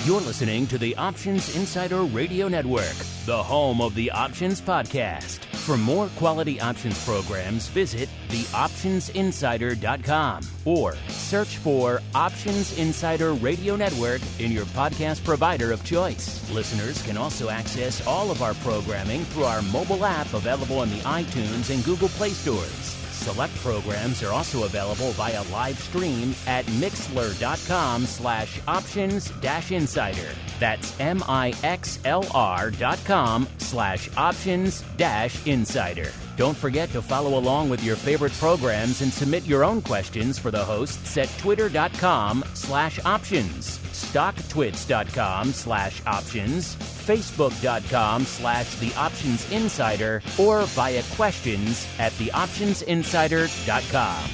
You're listening to the Options Insider Radio Network, the home of the Options Podcast. For more quality options programs, visit theoptionsinsider.com or search for Options Insider Radio Network in your podcast provider of choice. Listeners can also access all of our programming through our mobile app available in the iTunes and Google Play stores. Select programs are also available via live stream at mixlr.com/options-insider. That's mixlr.com/options-insider. Don't forget to follow along with your favorite programs and submit your own questions for the hosts at twitter.com/options, stocktwits.com/options, facebook.com/theoptionsinsider, or via questions at theoptionsinsider.com.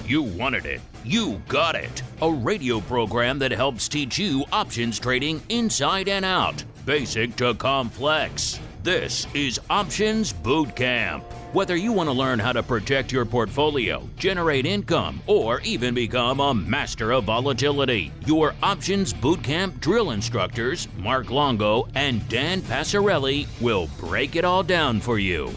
You wanted it. You got it. A radio program that helps teach you options trading inside and out, basic to complex. This is Options Boot Camp. Whether you want to learn how to protect your portfolio, generate income, or even become a master of volatility, your Options Boot Camp drill instructors, Mark Longo and Dan Passarelli, will break it all down for you.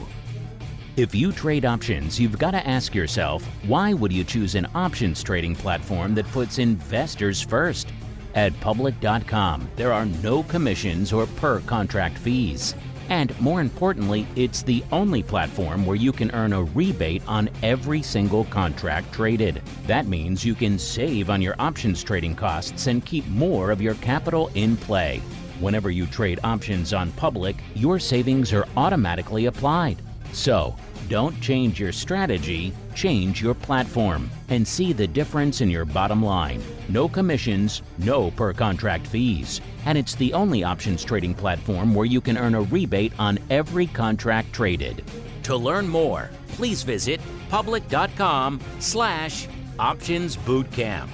If you trade options, you've got to ask yourself, why would you choose an options trading platform that puts investors first? At public.com, there are no commissions or per contract fees. And more importantly, it's the only platform where you can earn a rebate on every single contract traded. That means you can save on your options trading costs and keep more of your capital in play. Whenever you trade options on Public, your savings are automatically applied. So, don't change your strategy, change your platform, and see the difference in your bottom line. No commissions, no per contract fees. And it's the only options trading platform where you can earn a rebate on every contract traded. To learn more, please visit public.com/optionsbootcamp.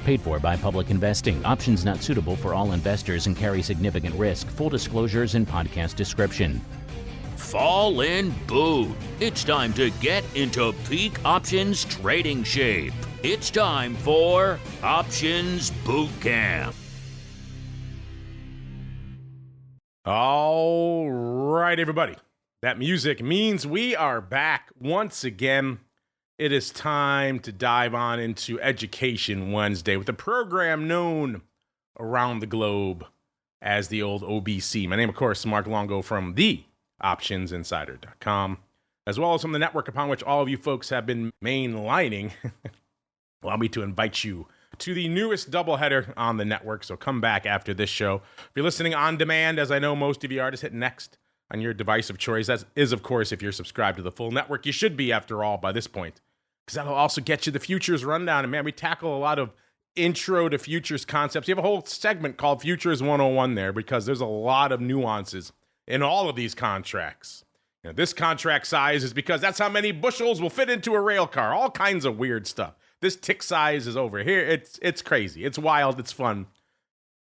Paid for by Public Investing. Options not suitable for all investors and carry significant risk. Full disclosures in podcast description. Fall in boot. It's time to get into peak options trading shape. It's time for Options Boot Camp. All right, everybody. That music means we are back once again. It is time to dive on into Education Wednesday with a program known around the globe as the old OBC. My name, of course, is Mark Longo from the optionsinsider.com, as well as from the network upon which all of you folks have been mainlining. Allow me to invite you to the newest doubleheader on the network, so come back after this show. If you're listening on demand, as I know most of you are, just hit next on your device of choice. That is, of course, if you're subscribed to the full network. You should be, after all, by this point, because that'll also get you the futures rundown. And man, we tackle a lot of intro to futures concepts. You have a whole segment called Futures 101 there, because there's a lot of nuances in all of these contracts. You know, this contract size is because that's how many bushels will fit into a rail car. All kinds of weird stuff. This tick size is over here. It's crazy. It's wild. It's fun.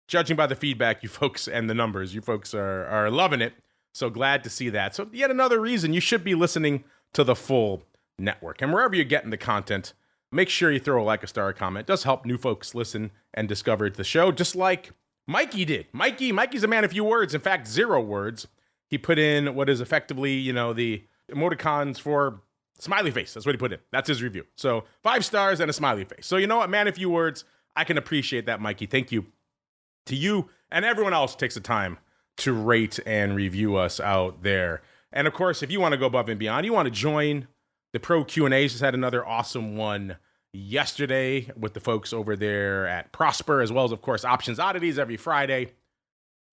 Judging by the feedback, you folks, and the numbers, you folks are loving it. So glad to see that. So yet another reason you should be listening to the full network. And wherever you're getting the content, make sure you throw a like, a star, a comment. It does help new folks listen and discover the show, just like Mikey did. Mikey's a man of few words. In fact, 0 words. He put in what is effectively, the emoticons for smiley face. That's what he put in. That's his review. So 5 stars and a smiley face. So you know what, man of few words. I can appreciate that, Mikey. Thank you to you and everyone else who takes the time to rate and review us out there. And of course, if you want to go above and beyond, you want to join the Pro Q&As. Just had another awesome one yesterday with the folks over there at Prosper, as well as, of course, Options Oddities every Friday.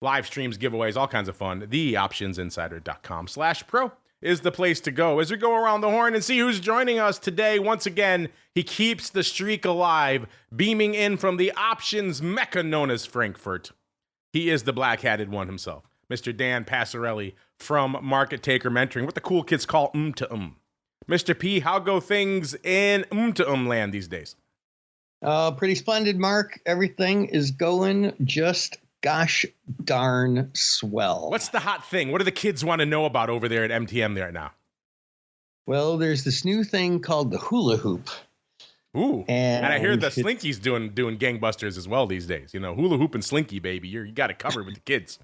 Live streams, giveaways, all kinds of fun. TheOptionsInsider.com/pro is the place to go as we go around the horn and see who's joining us today. Once again, he keeps the streak alive, beaming in from the options mecca known as Frankfurt. He is the black-hatted one himself, Mr. Dan Passarelli from Market Taker Mentoring, what the cool kids call to Mr. P, how go things in to land these days? Pretty splendid, Mark. Everything is going just gosh darn swell. What's the hot thing? What do the kids want to know about over there at MTM right now? Well, there's this new thing called the hula hoop. Ooh, and I hear the Slinky's doing gangbusters as well these days. You know, hula hoop and Slinky, baby. You got it covered with the kids.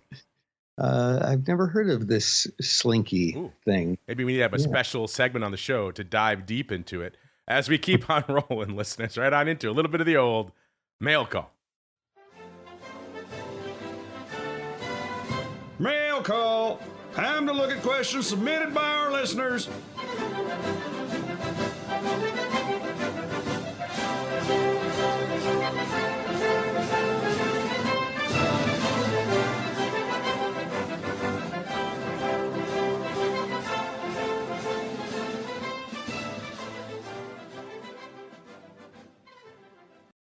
I've never heard of this Slinky thing. Maybe we need to have a special segment on the show to dive deep into it as we keep on rolling, listeners. Right on into a little bit of the old mail call. Mail call. Time to look at questions submitted by our listeners.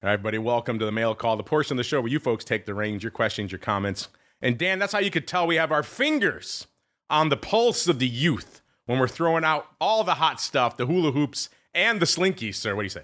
All right, everybody, welcome to the mail call, the portion of the show where you folks take the reins, your questions, your comments. And Dan, that's how you could tell we have our fingers on the pulse of the youth when we're throwing out all the hot stuff, the hula hoops and the Slinkies, sir. What do you say?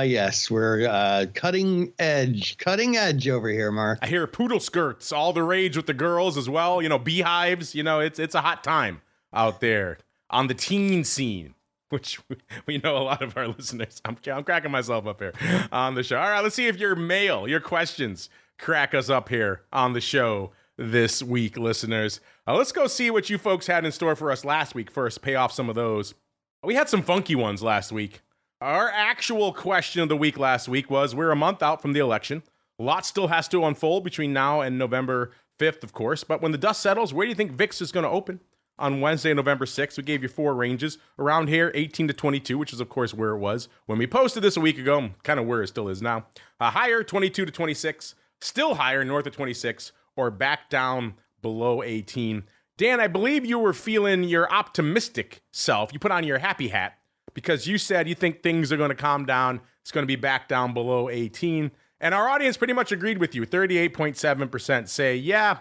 Yes, we're cutting edge over here, Mark. I hear poodle skirts, all the rage with the girls as well. You know, beehives. You know, it's a hot time out there on the teen scene, which we know a lot of our listeners. I'm cracking myself up here on the show. All right, let's see if your mail, your questions crack us up here on the show this week, listeners. Let's go see what you folks had in store for us last week first, pay off some of those. We had some funky ones last week. Our actual question of the week last week was, we're a month out from the election. A lot still has to unfold between now and November 5th, of course. But when the dust settles, where do you think VIX is going to open? On Wednesday, November 6th, we gave you 4 ranges. Around here, 18 to 22, which is, of course, where it was when we posted this a week ago, kind of where it still is now. Higher, 22 to 26. Still higher, north of 26, or back down below 18. Dan, I believe you were feeling your optimistic self. You put on your happy hat because you said you think things are going to calm down. It's going to be back down below 18. And our audience pretty much agreed with you. 38.7% say, yeah,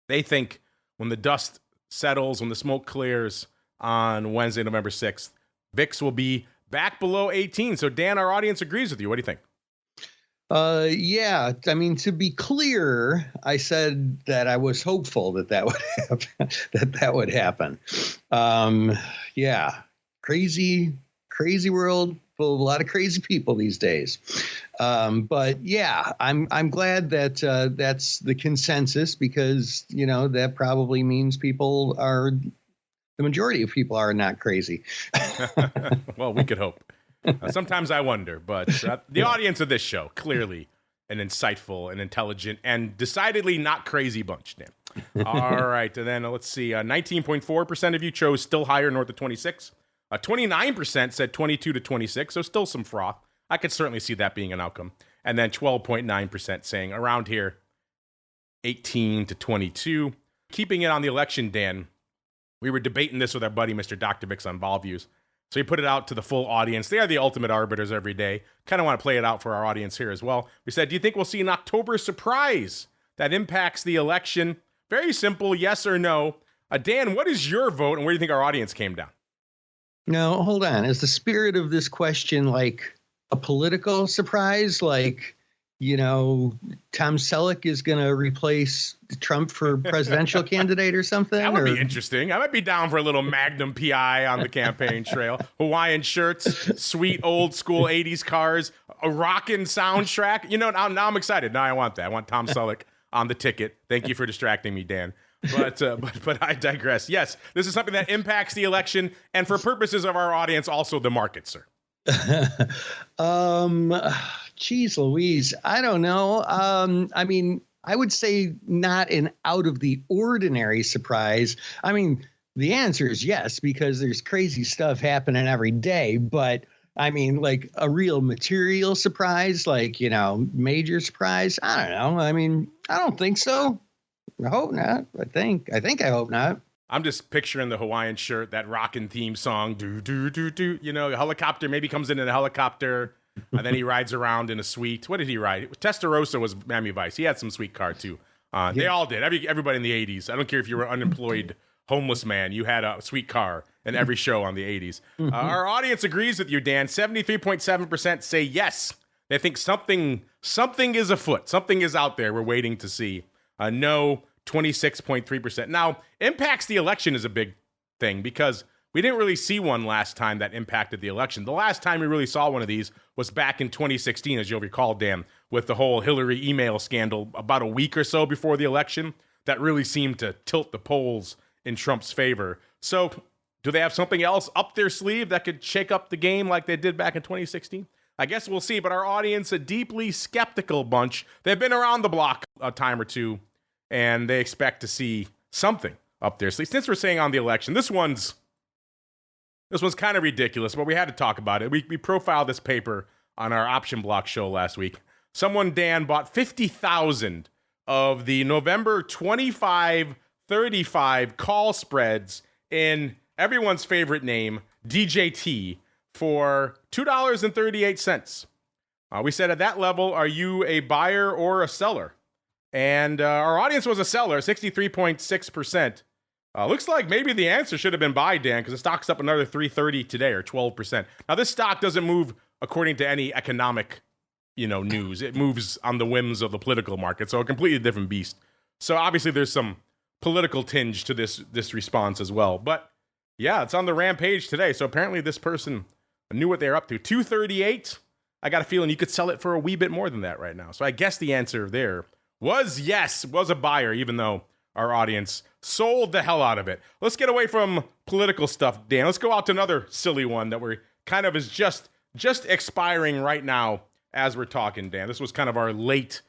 they think when the dust settles, when the smoke clears on Wednesday, November 6th, VIX will be back below 18. So, Dan, our audience agrees with you. What do you think? Yeah, I mean, to be clear, I said that I was hopeful that would happen. Yeah, crazy world full of a lot of crazy people these days. But yeah, I'm glad that that's the consensus, because, you know, that probably means the majority of people are not crazy. Well, we could hope. Sometimes I wonder, but the audience of this show, clearly an insightful and intelligent and decidedly not crazy bunch, Dan. All right, and then let's see. 19.4% of you chose still higher, north of 26. 29% said 22 to 26, so still some froth. I could certainly see that being an outcome. And then 12.9% saying around here, 18 to 22. Keeping it on the election, Dan, we were debating this with our buddy, Mr. Dr. Bix on Vol Views. So we put it out to the full audience. They are the ultimate arbiters every day. Kind of want to play it out for our audience here as well. We said, do you think we'll see an October surprise that impacts the election? Very simple, yes or no. Dan, what is your vote, and where do you think our audience came down? No, hold on. Is the spirit of this question like a political surprise? Like, you know, Tom Selleck is going to replace Trump for presidential candidate or something? That would be interesting. I might be down for a little Magnum PI on the campaign trail. Hawaiian shirts, sweet old school 80s cars, a rockin' soundtrack. You know, now I'm excited. Now I want that. I want Tom Selleck on the ticket. Thank you for distracting me, Dan. But I digress. Yes, this is something that impacts the election, and for purposes of our audience, also the market, sir. Geez Louise, I don't know. I mean, I would say not an out of the ordinary surprise. I mean, the answer is yes, because there's crazy stuff happening every day. But I mean, like a real material surprise, like, you know, major surprise. I don't know. I mean, I don't think so. I hope not. I hope not. I'm just picturing the Hawaiian shirt, that rockin' theme song, do, do, do, do. You know, a helicopter maybe comes in a helicopter, and then he rides around in a suite. What did he ride? Testarossa was Miami Vice. He had some sweet car, too. They all did. Everybody in the 80s. I don't care if you were unemployed homeless man. You had a sweet car in every show on the 80s. Our audience agrees with you, Dan. 73.7% say yes. They think something is afoot. Something is out there we're waiting to see. No, 26.3%. Now, impacts the election is a big thing because we didn't really see one last time that impacted the election. The last time we really saw one of these was back in 2016, as you'll recall, Dan, with the whole Hillary email scandal about a week or so before the election that really seemed to tilt the polls in Trump's favor. So do they have something else up their sleeve that could shake up the game like they did back in 2016? I guess we'll see, but our audience, a deeply skeptical bunch. They've been around the block a time or two, and they expect to see something up their sleeve. Since we're saying on the election, this one's kind of ridiculous, but we had to talk about it. We profiled this paper on our Option Block show last week. Someone, Dan, bought 50,000 of the November 25-35 call spreads in everyone's favorite name, DJT, for $2.38. We said at that level, are you a buyer or a seller? And our audience was a seller, 63.6%. Looks like maybe the answer should have been buy, Dan, because the stock's up another 330 today, or 12%. Now, this stock doesn't move according to any economic, news. It moves on the whims of the political market, so a completely different beast. So obviously, there's some political tinge to this response as well. But yeah, it's on the rampage today. So apparently, this person knew what they're up to. 238. I got a feeling you could sell it for a wee bit more than that right now. So I guess the answer there was yes, was a buyer, even though our audience sold the hell out of it. Let's get away from political stuff, Dan. Let's go out to another silly one that we're kind of is just expiring right now as we're talking, Dan. This was kind of our late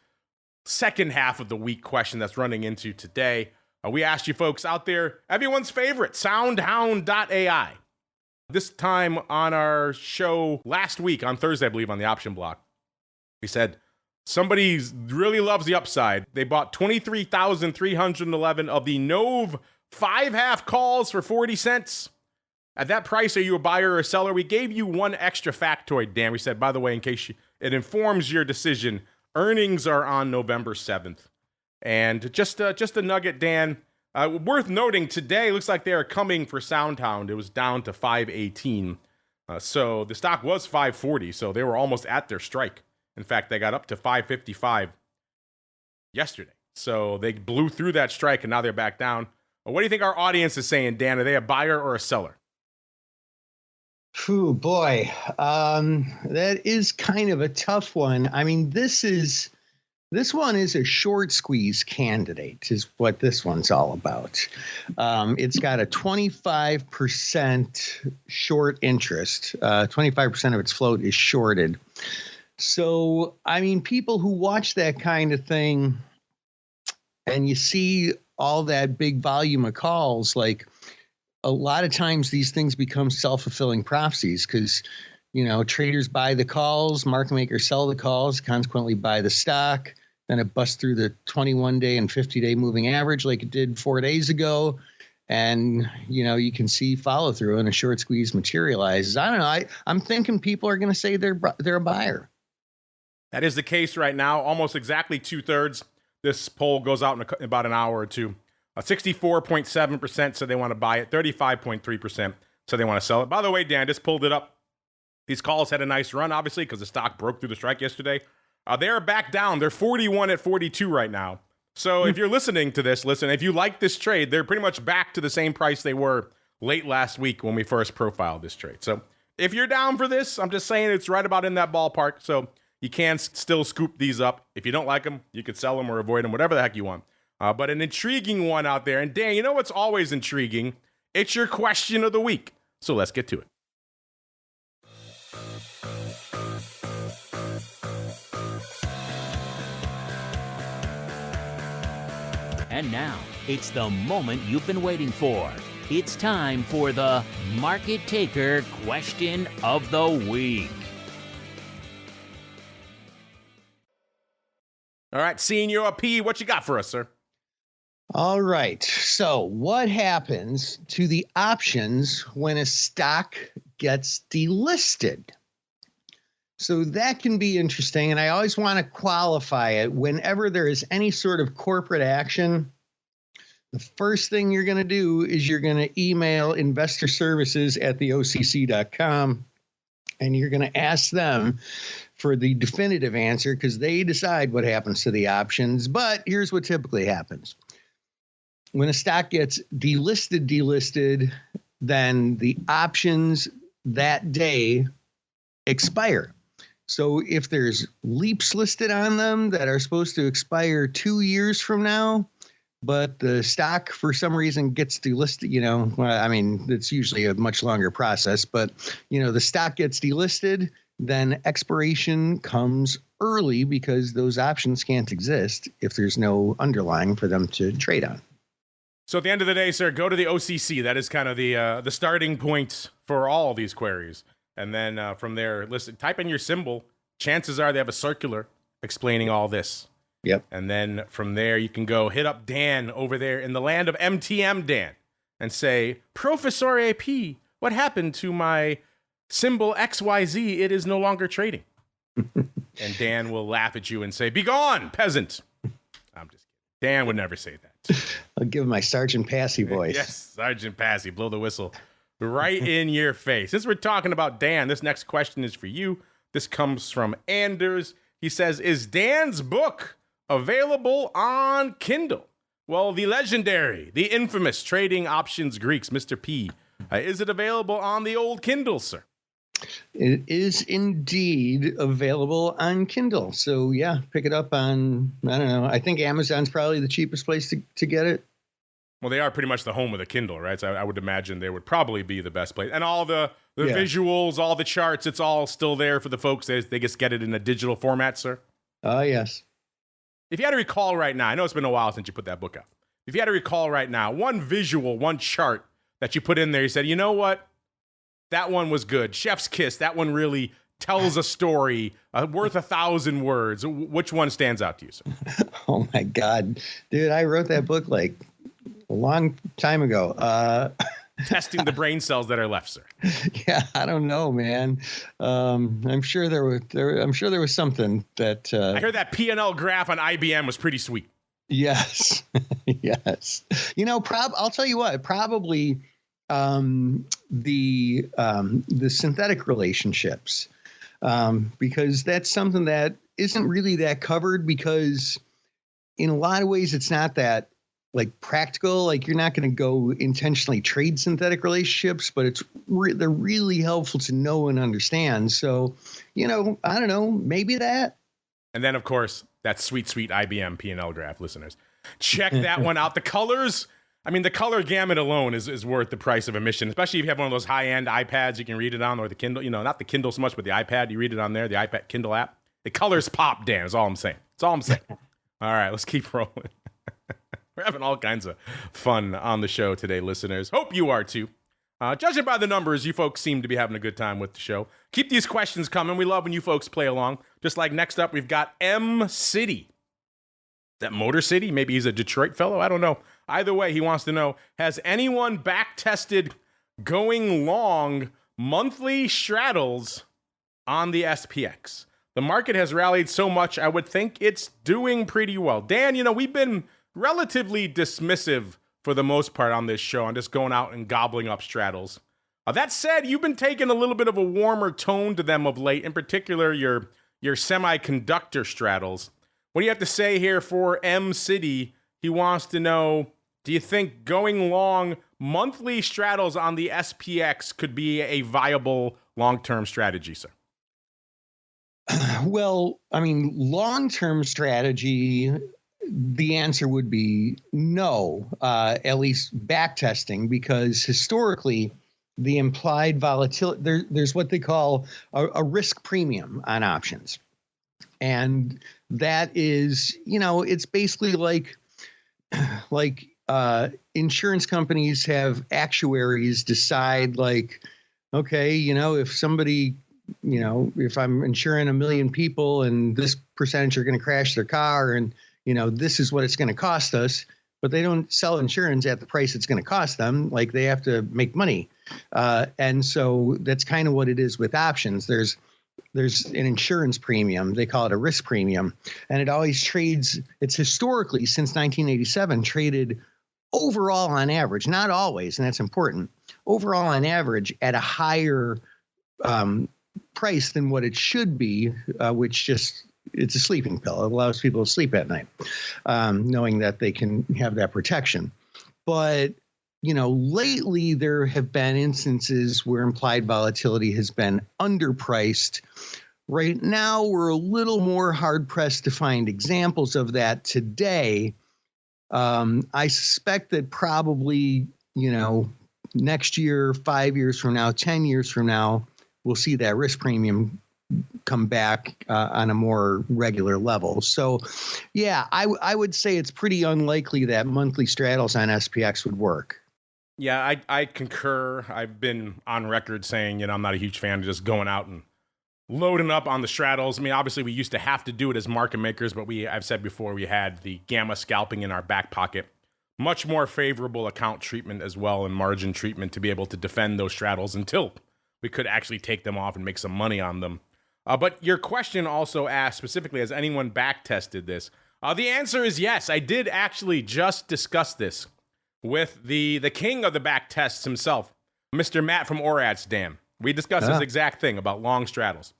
second half of the week question that's running into today. We asked you folks out there, everyone's favorite, soundhound.ai. This time on our show last week, on Thursday, I believe, on the Option Block, we said, somebody really loves the upside. They bought 23,311 of the Nov 5.5 calls for 40 cents. At that price, are you a buyer or a seller? We gave you one extra factoid, Dan. We said, by the way, in case it informs your decision, earnings are on November 7th. And just a nugget, Dan. Worth noting, today looks like they are coming for SoundHound. It was down to 518. So the stock was 540, so they were almost at their strike. In fact, they got up to 555 yesterday. So they blew through that strike, and now they're back down. What do you think our audience is saying, Dan? Are they a buyer or a seller? Phew, boy. That is kind of a tough one. I mean, this one is a short squeeze candidate, is what this one's all about. It's got a 25% short interest. 25% of its float is shorted. So, I mean, people who watch that kind of thing and you see all that big volume of calls, like a lot of times these things become self-fulfilling prophecies because, traders buy the calls, market makers sell the calls, consequently buy the stock. Then it busts through the 21-day and 50-day moving average like it did 4 days ago. And, you can see follow through and a short squeeze materializes. I don't know. I'm thinking people are going to say they're a buyer. That is the case right now. Almost exactly 2/3. This poll goes out in about an hour or two. 64.7% said they want to buy it. 35.3% said they want to sell it. By the way, Dan, I just pulled it up. These calls had a nice run, obviously, because the stock broke through the strike yesterday. They are back down. They're 41 at 42 right now. So if you're listening to this, if you like this trade, they're pretty much back to the same price they were late last week when we first profiled this trade. So if you're down for this, I'm just saying it's right about in that ballpark. So you can still scoop these up. If you don't like them, you could sell them or avoid them, whatever the heck you want. But an intriguing one out there. And Dan, you know what's always intriguing? It's your question of the week. So let's get to it. And now, it's the moment you've been waiting for. It's time for the Market Taker Question of the Week. All right, Senior P, what you got for us, sir? All right. So what happens to the options when a stock gets delisted? So that can be interesting, and I always want to qualify it. Whenever there is any sort of corporate action, the first thing you're going to do is you're going to email investor services@theocc.com and you're going to ask them for the definitive answer because they decide what happens to the options. But here's what typically happens. When a stock gets delisted, then the options that day expire. So if there's leaps listed on them that are supposed to expire 2 years from now, but the stock for some reason gets delisted, it's usually a much longer process, but the stock gets delisted, then expiration comes early because those options can't exist if there's no underlying for them to trade on. So at the end of the day, sir, go to the OCC. That is kind of the starting point for all these queries. And then from there, type in your symbol. Chances are they have a circular explaining all this. Yep. And then from there, you can go hit up Dan over there in the land of MTM, Dan, and say, Professor AP, what happened to my symbol XYZ? It is no longer trading. And Dan will laugh at you and say, be gone, peasant. I'm just kidding. Dan would never say that. I'll give him my Sergeant Passy voice. Yes, Sergeant Passy, blow the whistle right in your face. Since we're talking about Dan, this next question is for you. This comes from Anders. He says, is Dan's book available on Kindle? Well, the legendary, the infamous Trading Options Greeks, Mr. P. Is it available on the old Kindle, sir? It is indeed available on Kindle. So, yeah, pick it up on, I don't know, I think Amazon's probably the cheapest place to get it. Well, they are pretty much the home of the Kindle, right? So I would imagine they would probably be the best place. And all the visuals, all the charts, it's all still there for the folks. They just get it in a digital format, sir? Oh, yes. If you had to recall right now, I know it's been a while since you put that book out. If you had to recall right now, one visual, one chart that you put in there, you said, you know what? That one was good. Chef's kiss. That one really tells a story worth 1,000 words. Which one stands out to you, sir? Oh, my God. Dude, I wrote that book like a long time ago. Testing the brain cells that are left, sir. Yeah, I don't know, man. I'm sure there was something that I heard that P&L graph on IBM was pretty sweet. Yes. Yes. I'll tell you what, probably the synthetic relationships, because that's something that isn't really that covered, because in a lot of ways it's not that like practical. Like, you're not going to go intentionally trade synthetic relationships, but they're really helpful to know and understand. So, I don't know, maybe that. And then, of course, that sweet IBM P&L graph, listeners. Check that one out. The colors, the color gamut alone is worth the price of admission, especially if you have one of those high-end iPads you can read it on, or the Kindle, not the Kindle so much, but the iPad, you read it on there, the iPad Kindle app. The colors pop, Dan, is all I'm saying. All right, let's keep rolling. We're having all kinds of fun on the show today, listeners. Hope you are too. Judging by the numbers, you folks seem to be having a good time with the show. Keep these questions coming. We love when you folks play along. Just like next up, we've got M City. Is that Motor City? Maybe he's a Detroit fellow. I don't know. Either way, he wants to know, has anyone back-tested going long monthly straddles on the SPX? The market has rallied so much, I would think it's doing pretty well. Dan, we've been relatively dismissive for the most part on this show, and just going out and gobbling up straddles. That said, you've been taking a little bit of a warmer tone to them of late, in particular your semiconductor straddles. What do you have to say here for M City? He wants to know, do you think going long monthly straddles on the SPX could be a viable long-term strategy, sir? Well, long-term strategy, the answer would be no, at least backtesting, because historically the implied volatility, there's what they call a risk premium on options. And that is, it's basically like insurance companies have actuaries decide, like, okay, if somebody, if I'm insuring 1 million people and this percentage are going to crash their car, and this is what it's going to cost us, but they don't sell insurance at the price it's going to cost them. Like, they have to make money. And so that's kind of what it is with options. There's an insurance premium. They call it a risk premium. And it always trades, it's historically, since 1987, traded overall on average, not always, and that's important, overall on average at a higher priced than what it should be, which just, it's a sleeping pill. It allows people to sleep at night, knowing that they can have that protection. But, lately there have been instances where implied volatility has been underpriced. Right now, we're a little more hard-pressed to find examples of that today. I suspect that probably, next year, 5 years from now, 10 years from now, we'll see that risk premium come back on a more regular level. So, yeah, I would say it's pretty unlikely that monthly straddles on SPX would work. Yeah, I concur. I've been on record saying, I'm not a huge fan of just going out and loading up on the straddles. I mean, obviously, we used to have to do it as market makers, but I've said before, we had the gamma scalping in our back pocket. Much more favorable account treatment as well and margin treatment to be able to defend those straddles until we could actually take them off and make some money on them. But your question also asked specifically, has anyone back tested this? The answer is yes. I did actually just discuss this with the king of the back tests himself, Mr. Matt from Orat's Dam. We discussed this exact thing about long straddles.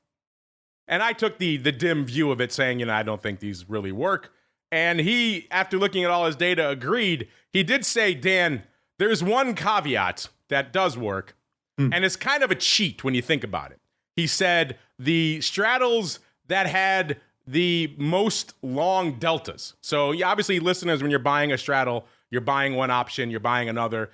And I took the dim view of it, saying, I don't think these really work. And he, after looking at all his data, agreed. He did say, Dan, there's one caveat that does work, and it's kind of a cheat when you think about it. He said the straddles that had the most long deltas. So obviously, listeners, when you're buying a straddle, you're buying one option, you're buying another.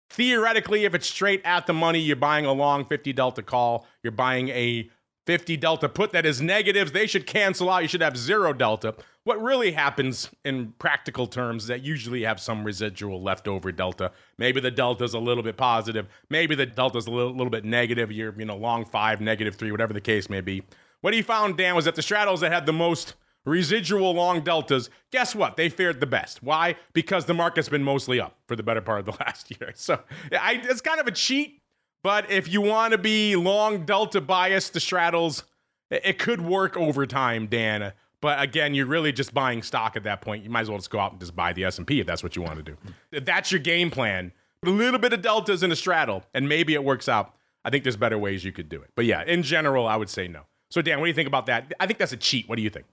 Theoretically, if it's straight at the money, you're buying a long 50 delta call, you're buying a 50 delta put that is negatives. They should cancel out. You should have 0 delta. What really happens in practical terms is that usually you have some residual leftover delta. Maybe the delta's a little bit positive. Maybe the delta's a little bit negative. You're, long 5, -3, whatever the case may be. What he found, Dan, was that the straddles that had the most residual long deltas, guess what? They fared the best. Why? Because the market's been mostly up for the better part of the last year. So it's kind of a cheat. But if you want to be long delta biased, the straddles, it could work over time, Dan. But again, you're really just buying stock at that point. You might as well just go out and just buy the S&P if that's what you want to do. If that's your game plan, a little bit of deltas in a straddle, and maybe it works out. I think there's better ways you could do it. But yeah, in general, I would say no. So Dan, what do you think about that? I think that's a cheat. What do you think?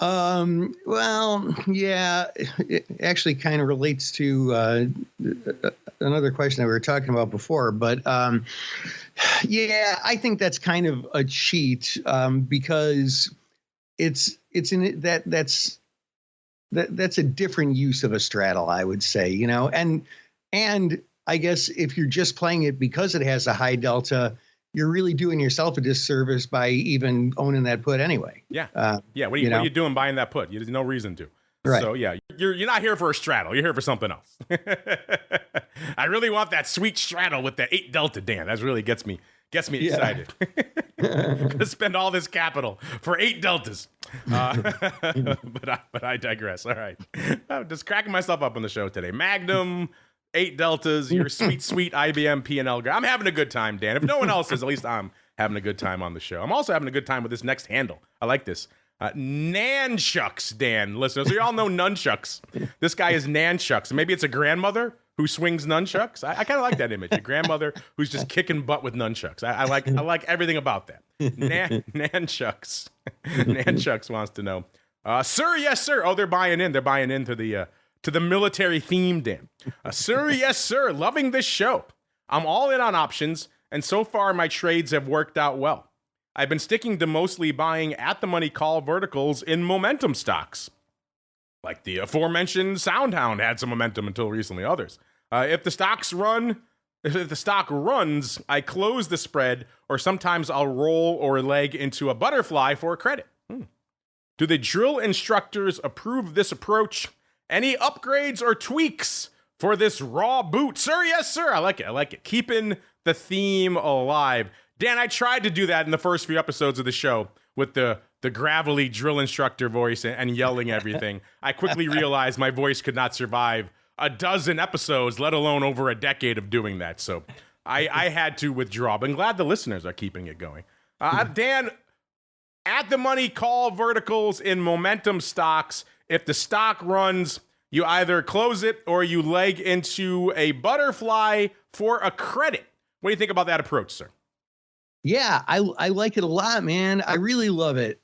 Well, yeah, it actually kind of relates to another question that we were talking about before, but yeah, I think that's kind of a cheat because it's in that's a different use of a straddle, I would say, and I guess if you're just playing it because it has a high delta, you're really doing yourself a disservice by even owning that put anyway. Yeah. Yeah. What are you doing buying that put? There's no reason to. Right. So yeah, you're not here for a straddle. You're here for something else. I really want that sweet straddle with the 8 delta, Dan. That really gets me excited. To spend all this capital for 8 deltas. But I digress. All right. I'm just cracking myself up on the show today. Magnum, 8 deltas, your sweet IBM P&L. I'm having a good time, Dan. If no one else is, at least I'm having a good time on the show. I'm also having a good time with this next handle. I like this. Nunchucks, Dan, listeners. So you all know nunchucks. This guy is Nunchucks. Maybe it's a grandmother who swings nunchucks. I kind of like that image. A grandmother who's just kicking butt with nunchucks. I like everything about that. Nunchucks. Nunchucks wants to know. Sir, yes, sir. Oh, they're buying in. They're buying into the military theme, Dan. Sir, yes, sir. Loving this show. I'm all in on options, and so far my trades have worked out well. I've been sticking to mostly buying at-the-money call verticals in momentum stocks. Like the aforementioned SoundHound had some momentum until recently others. If the stock runs, I close the spread, or sometimes I'll roll or leg into a butterfly for a credit. Do the drill instructors approve this approach? Any upgrades or tweaks for this raw boot? Sir, yes, sir. I like it. Keeping the theme alive. Dan, I tried to do that in the first few episodes of the show with the gravelly drill instructor voice and yelling everything. I quickly realized my voice could not survive a dozen episodes, let alone over a decade of doing that. So I had to withdraw. But I'm glad the listeners are keeping it going. Dan, at the money call verticals in momentum stocks. If the stock runs, you either close it or you leg into a butterfly for a credit. What do you think about that approach, sir? Yeah, I like it a lot, man. I really love it.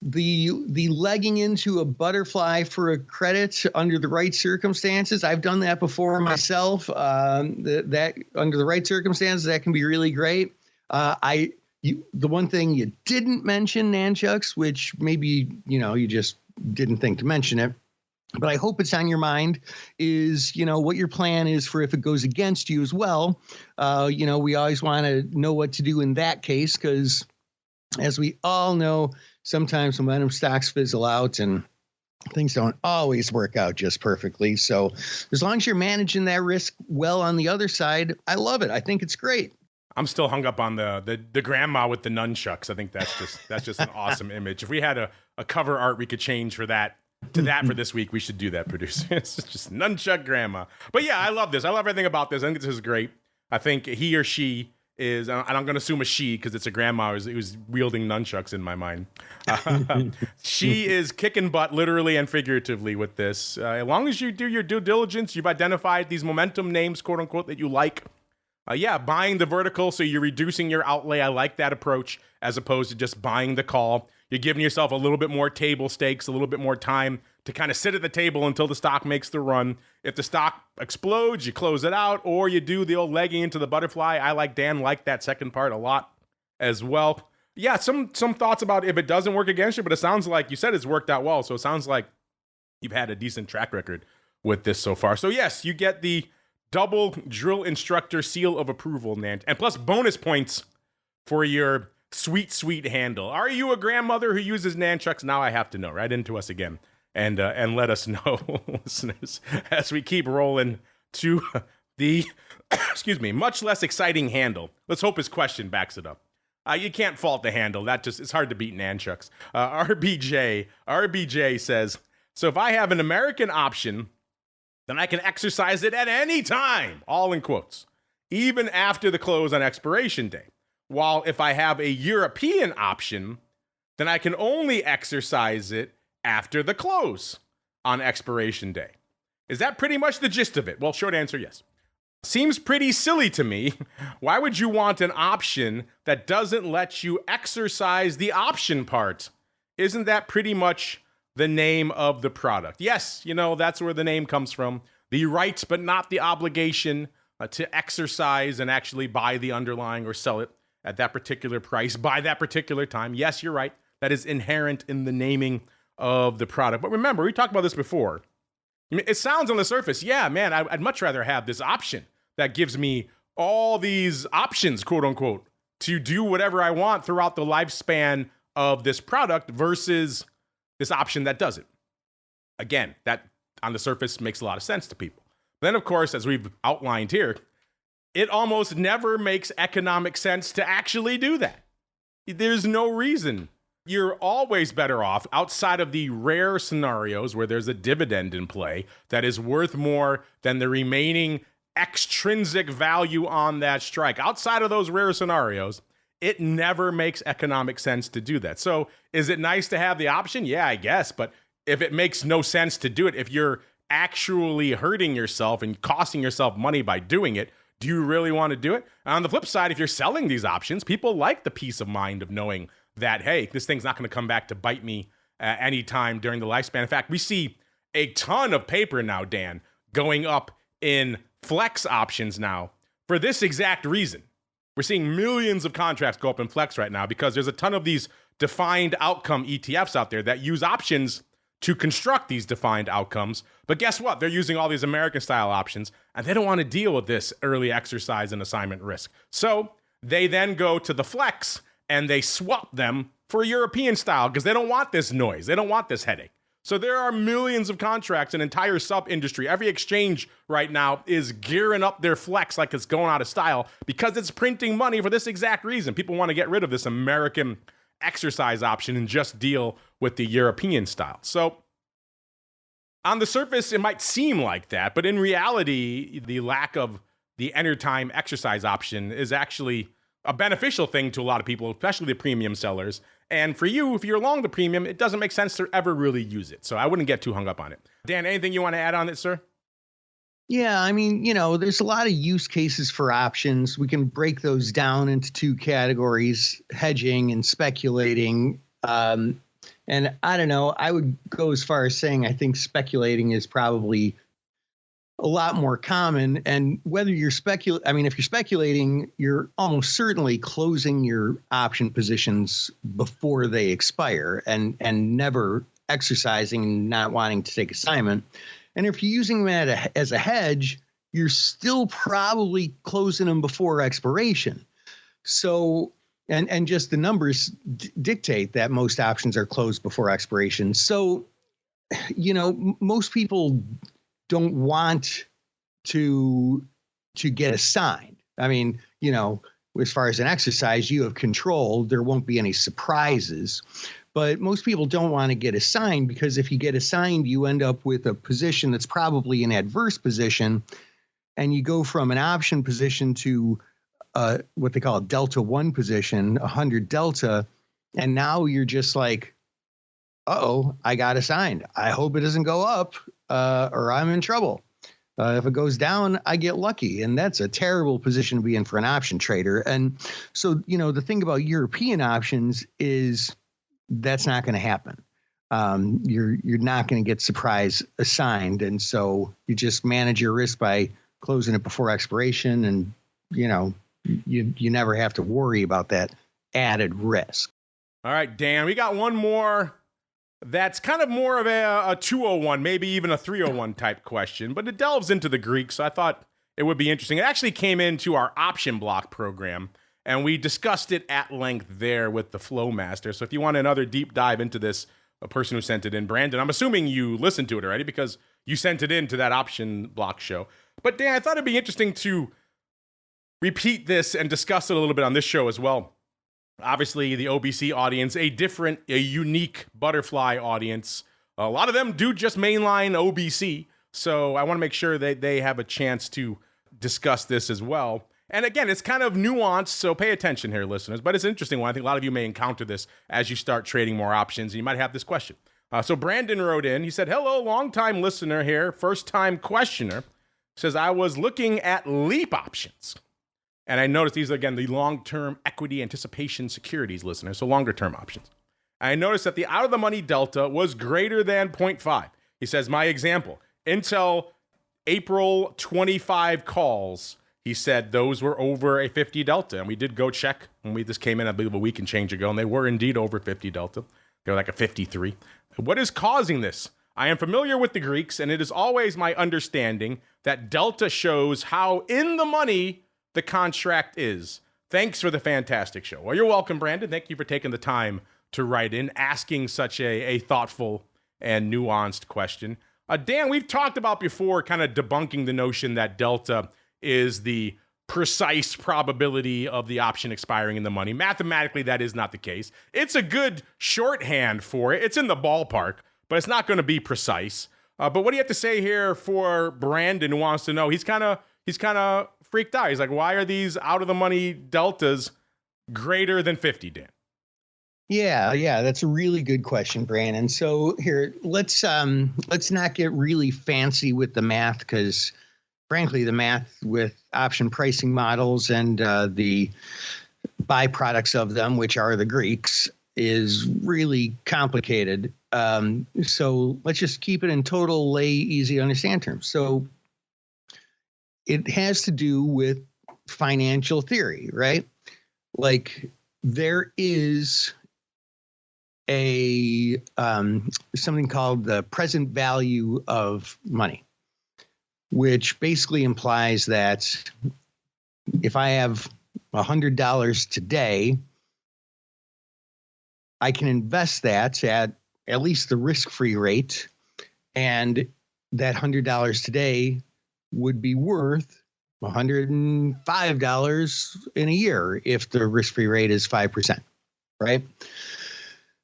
The legging into a butterfly for a credit under the right circumstances. I've done that before myself. That under the right circumstances, that can be really great. The one thing you didn't mention, Nunchucks, which maybe you just didn't think to mention it, but I hope it's on your mind, is what your plan is for if it goes against you as well. We always want to know what to do in that case, because as we all know, sometimes momentum stocks fizzle out and things don't always work out just perfectly. So as long as you're managing that risk well on the other side, I love it. I think it's great. I'm still hung up on the grandma with the nunchucks. I think that's just an awesome image. If we had a cover art we could change for that to that for this week, we should do that, producer. It's just nunchuck grandma. But yeah, I love this. I love everything about this. I think this is great. I think he or she is, and I'm going to assume a she because it's a grandma who's wielding nunchucks in my mind. She is kicking butt literally and figuratively with this. As long as you do your due diligence, you've identified these momentum names, quote unquote, that you like. Buying the vertical, so you're reducing your outlay. I like that approach as opposed to just buying the call. You're giving yourself a little bit more table stakes, a little bit more time to kind of sit at the table until the stock makes the run. If the stock explodes, you close it out, or you do the old legging into the butterfly. I like that second part a lot as well. Yeah, some thoughts about if it doesn't work against you, but it sounds like you said it's worked out well. So it sounds like you've had a decent track record with this so far. So yes, you get the double drill instructor seal of approval, Nant, and plus bonus points for your sweet handle. Are you a grandmother who uses Nunchucks? Now I have to know. Write into us again and let us know, listeners, as we keep rolling to the much less exciting handle. Let's hope his question backs it up. You can't fault the handle. It's hard to beat Nunchucks. RBJ says, so if I have an American option, then I can exercise it at any time, all in quotes, even after the close on expiration day. While if I have a European option, then I can only exercise it after the close on expiration day. Is that pretty much the gist of it? Well, short answer, yes. Seems pretty silly to me. Why would you want an option that doesn't let you exercise the option part? Isn't that pretty much the name of the product? Yes, that's where the name comes from. The right, but not the obligation to exercise and actually buy the underlying or sell it at that particular price by that particular time. Yes, you're right. That is inherent in the naming of the product. But remember, we talked about this before. It sounds on the surface, yeah, man, I'd much rather have this option that gives me all these options, quote unquote, to do whatever I want throughout the lifespan of this product versus this option that does it. Again, that on the surface makes a lot of sense to people. Then, of course, as we've outlined here, it almost never makes economic sense to actually do that. There's no reason. You're always better off outside of the rare scenarios where there's a dividend in play that is worth more than the remaining extrinsic value on that strike. Outside of those rare scenarios, it never makes economic sense to do that. So is it nice to have the option? Yeah, I guess. But if it makes no sense to do it, if you're actually hurting yourself and costing yourself money by doing it, do you really want to do it? And on the flip side, if you're selling these options, people like the peace of mind of knowing that, hey, this thing's not going to come back to bite me anytime during the lifespan. In fact, we see a ton of paper now, Dan, going up in flex options now for this exact reason. We're seeing millions of contracts go up in flex right now because there's a ton of these defined outcome ETFs out there that use options to construct these defined outcomes. But guess what? They're using all these American style options and they don't want to deal with this early exercise and assignment risk. So they then go to the flex and they swap them for European style because they don't want this noise. They don't want this headache. So there are millions of contracts, an entire sub-industry. Every exchange right now is gearing up their flex like it's going out of style because it's printing money for this exact reason. People want to get rid of this American exercise option and just deal with the European style. So on the surface, it might seem like that, but in reality, the lack of the enter time exercise option is actually a beneficial thing to a lot of people, especially the premium sellers. And for you, if you're long the premium, it doesn't make sense to ever really use it. So I wouldn't get too hung up on it. Dan, anything you want to add on it, sir? Yeah, I mean, there's a lot of use cases for options. We can break those down into two categories, hedging and speculating. And I don't know, I would go as far as saying I think speculating is probably a lot more common. And whether you're if you're speculating, you're almost certainly closing your option positions before they expire and never exercising and not wanting to take assignment. And if you're using them as a hedge, you're still probably closing them before expiration. So, and just the numbers dictate that most options are closed before expiration. So, most people don't want to get assigned. I mean, as far as an exercise, you have control. There won't be any surprises. But most people don't want to get assigned because if you get assigned, you end up with a position that's probably an adverse position. And you go from an option position to what they call a delta 1 position, 100 delta. And now you're just like, uh-oh, I got assigned. I hope it doesn't go up or I'm in trouble. If it goes down, I get lucky. And that's a terrible position to be in for an option trader. And so, the thing about European options is that's not going to happen. You're not going to get surprise assigned. And so you just manage your risk by closing it before expiration. And, you never have to worry about that added risk. All right, Dan, we got one more that's kind of more of a 201, maybe even a 301 type question, but it delves into the Greek, so I thought it would be interesting. It actually came into our option block program, and we discussed it at length there with the Flowmaster. So if you want another deep dive into this, a person who sent it in, Brandon, I'm assuming you listened to it already because you sent it in to that option block show. But Dan, I thought it'd be interesting to repeat this and discuss it a little bit on this show as well. Obviously, the OBC audience, a unique butterfly audience. A lot of them do just mainline OBC, so I want to make sure that they have a chance to discuss this as well. And again, it's kind of nuanced, so pay attention here, listeners. But it's an interesting one. I think a lot of you may encounter this as you start trading more options, and you might have this question. So Brandon wrote in. He said, hello, long-time listener here, first-time questioner. He says, I was looking at leap options. And I noticed these are, again, the long-term equity anticipation securities, listeners, so longer-term options. I noticed that the out-of-the-money delta was greater than 0.5. He says, my example, Intel April 25 calls, he said those were over a 50 delta. And we did go check when this came in, I believe, a week and change ago, and they were indeed over 50 delta. They were like a 53. What is causing this? I am familiar with the Greeks, and it is always my understanding that delta shows how in the money the contract is. Thanks for the fantastic show. Well, you're welcome, Brandon. Thank you for taking the time to write in, asking such a thoughtful and nuanced question. Dan, we've talked about before kind of debunking the notion that delta is the precise probability of the option expiring in the money. Mathematically, that is not the case. It's a good shorthand for it. It's in the ballpark, but it's not going to be precise. But what do you have to say here for Brandon, who wants to know? He's kind of freaked out. He's like, why are these out of the money deltas greater than 50, Dan? Yeah, that's a really good question, Brandon. So here, let's not get really fancy with the math because, frankly, the math with option pricing models and the byproducts of them, which are the Greeks, is really complicated. So let's just keep it in total lay, easy to understand terms. So it has to do with financial theory, right? Like there is a something called the present value of money, which basically implies that if I have $100 today, I can invest that at least the risk-free rate, and that $100 today would be worth $105 in a year if the risk-free rate is 5%, right?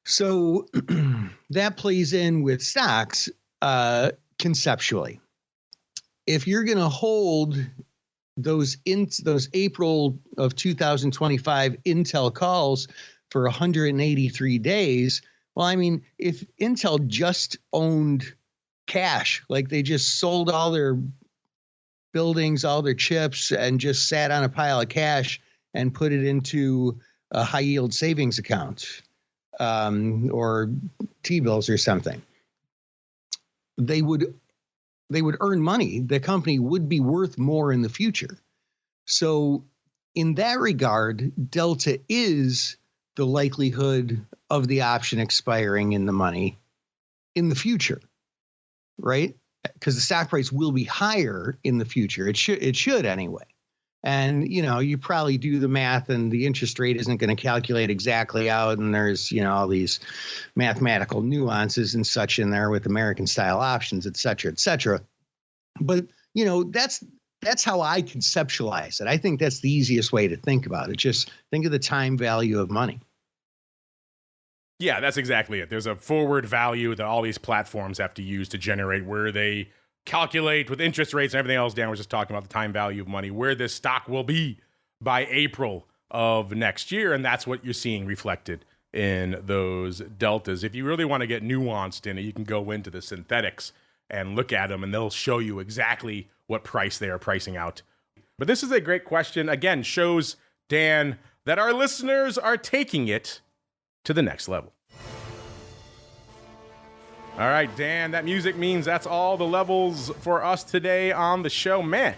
So that plays in with stocks conceptually. If you're going to hold those April of 2025 Intel calls for 183 days, well, I mean, if Intel just owned cash, like they just sold all their buildings, all their chips, and just sat on a pile of cash and put it into a high yield savings account or T-bills or something, they would earn money. The company would be worth more in the future. So in that regard, delta is the likelihood of the option expiring in the money in the future, right? Because the stock price will be higher in the future. It should anyway. And, you probably do the math and the interest rate isn't going to calculate exactly out. And there's, all these mathematical nuances and such in there with American style options, et cetera, et cetera. But, that's how I conceptualize it. I think that's the easiest way to think about it. Just think of the time value of money. Yeah, that's exactly it. There's a forward value that all these platforms have to use to generate where they calculate with interest rates and everything else. Dan was just talking about the time value of money, where this stock will be by April of next year. And that's what you're seeing reflected in those deltas. If you really want to get nuanced in it, you can go into the synthetics and look at them, and they'll show you exactly what price they are pricing out. But this is a great question. Again, shows, Dan, that our listeners are taking it to the next level. All right, Dan, that music means that's all the levels for us today on the show. Man,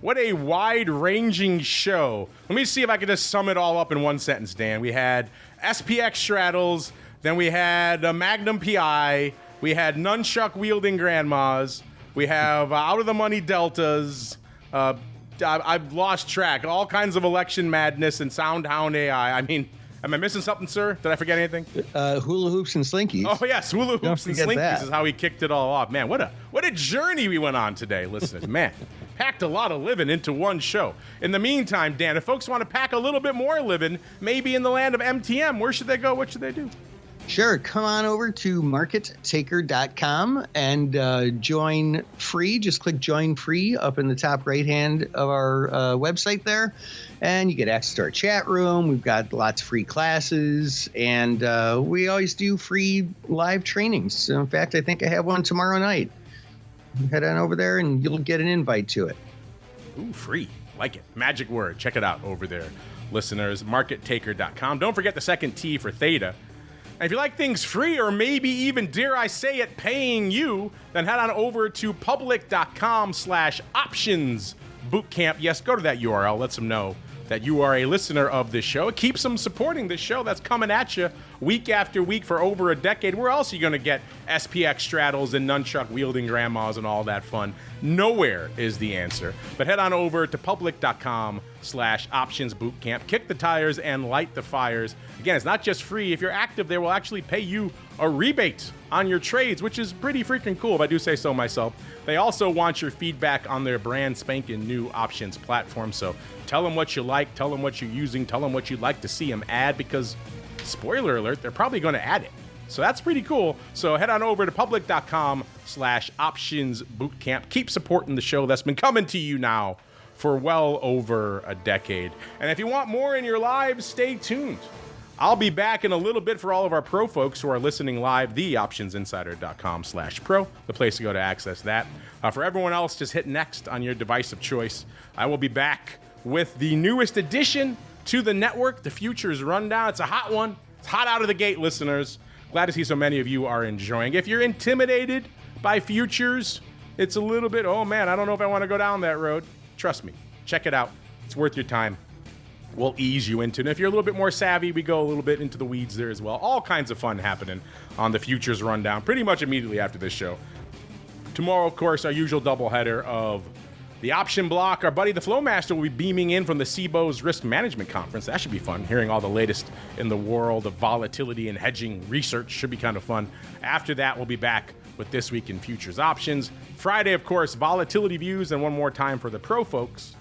what a wide-ranging show. Let me see if I can just sum it all up in one sentence, Dan. We had SPX Straddles, then we had Magnum PI, we had Nunchuck-Wielding Grandmas, we have out-of-the-money Deltas, I've lost track, all kinds of election madness and SoundHound AI. I mean, am I missing something, sir? Did I forget anything? Hula hoops and slinkies. Oh, yes, hula hoops and slinkies is how we kicked it all off. Man, what a journey we went on today, listeners. Man, packed a lot of living into one show. In the meantime, Dan, if folks want to pack a little bit more living, maybe in the land of MTM, where should they go? What should they do? Sure. Come on over to markettaker.com and join free. Just click join free up in the top right hand of our website there. And you get access to our chat room. We've got lots of free classes. And we always do free live trainings. So in fact, I think I have one tomorrow night. Head on over there and you'll get an invite to it. Ooh, free. Like it. Magic word. Check it out over there, listeners. Markettaker.com. Don't forget the second T for Theta. And if you like things free, or maybe even, dare I say it, paying you, then head on over to public.com/optionsbootcamp. Yes, go to that URL. Let them know that you are a listener of this show. It keeps them supporting this show that's coming at you week after week for over a decade. Where else are you going to get SPX Straddles and Nunchuck-Wielding Grandmas and all that fun? Nowhere is the answer. But head on over to public.com/optionsbootcamp. Kick the tires and light the fires. Again, it's not just free. If you're active, they will actually pay you a rebate on your trades, which is pretty freaking cool, if I do say so myself. They also want your feedback on their brand spanking new options platform. So tell them what you like, tell them what you're using, tell them what you'd like to see them add, because spoiler alert, they're probably going to add it. So that's pretty cool. So head on over to public.com/optionsbootcamp. Keep supporting the show that's been coming to you now for well over a decade. And if you want more in your lives, stay tuned. I'll be back in a little bit for all of our pro folks who are listening live, theoptionsinsider.com/pro, the place to go to access that. For everyone else, just hit next on your device of choice. I will be back with the newest addition to the network, the Futures Rundown. It's a hot one. It's hot out of the gate, listeners. Glad to see so many of you are enjoying. If you're intimidated by futures, it's a little bit, oh man, I don't know if I want to go down that road. Trust me, check it out. It's worth your time. We'll ease you into it. And if you're a little bit more savvy, we go a little bit into the weeds there as well. All kinds of fun happening on the Futures Rundown pretty much immediately after this show. Tomorrow, of course, our usual doubleheader of the option block. Our buddy the Flowmaster will be beaming in from the CBO's Risk Management Conference. That should be fun. Hearing all the latest in the world of volatility and hedging research should be kind of fun. After that, we'll be back with This Week in Futures Options. Friday, of course, volatility views, and one more time for the pro folks.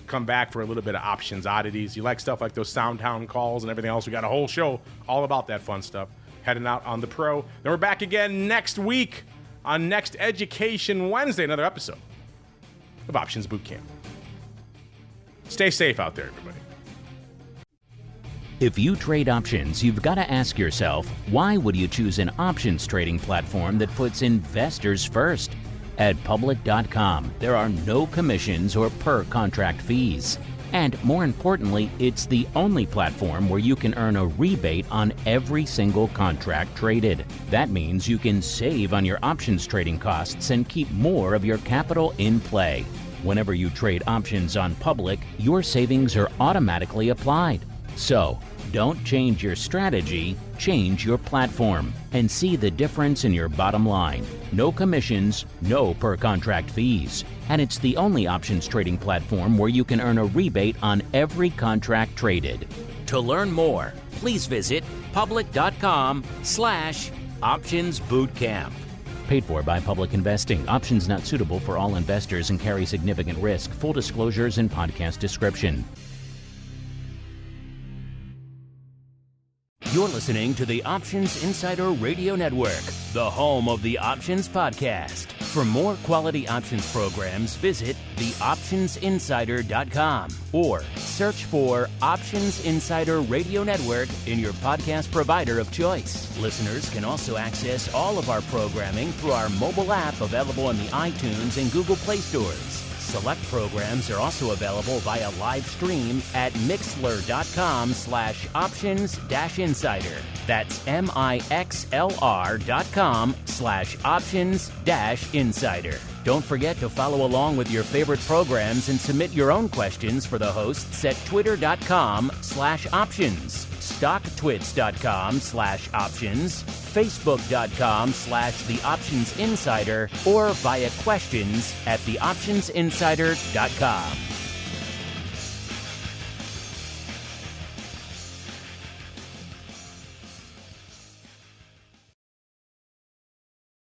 Come back for a little bit of options oddities. You like stuff like those SoundHound calls and everything else. We got a whole show all about that fun stuff heading out on the pro. Then we're back again next week on Next Education Wednesday, another episode of Options Bootcamp. Stay safe out there, everybody. If you trade options, you've got to ask yourself, why would you choose an options trading platform that puts investors first? At public.com, there are no commissions or per contract fees. And more importantly, it's the only platform where you can earn a rebate on every single contract traded. That means you can save on your options trading costs and keep more of your capital in play. Whenever you trade options on Public, your savings are automatically applied. So, don't change your strategy, change your platform, and see the difference in your bottom line. No commissions, no per contract fees. And it's the only options trading platform where you can earn a rebate on every contract traded. To learn more, please visit public.com/optionsbootcamp. Paid for by Public Investing. Options not suitable for all investors and carry significant risk. Full disclosures in podcast description. You're listening to the Options Insider Radio Network, the home of the Options Podcast. For more quality options programs, visit theoptionsinsider.com or search for Options Insider Radio Network in your podcast provider of choice. Listeners can also access all of our programming through our mobile app available in the iTunes and Google Play stores. Select programs are also available via live stream at mixlr.com/options-insider. That's mixlr.com/options-insider. Don't forget to follow along with your favorite programs and submit your own questions for the hosts at twitter.com/options, stocktwits.com/options, facebook.com/theoptionsinsider, or via questions at theoptionsinsider.com.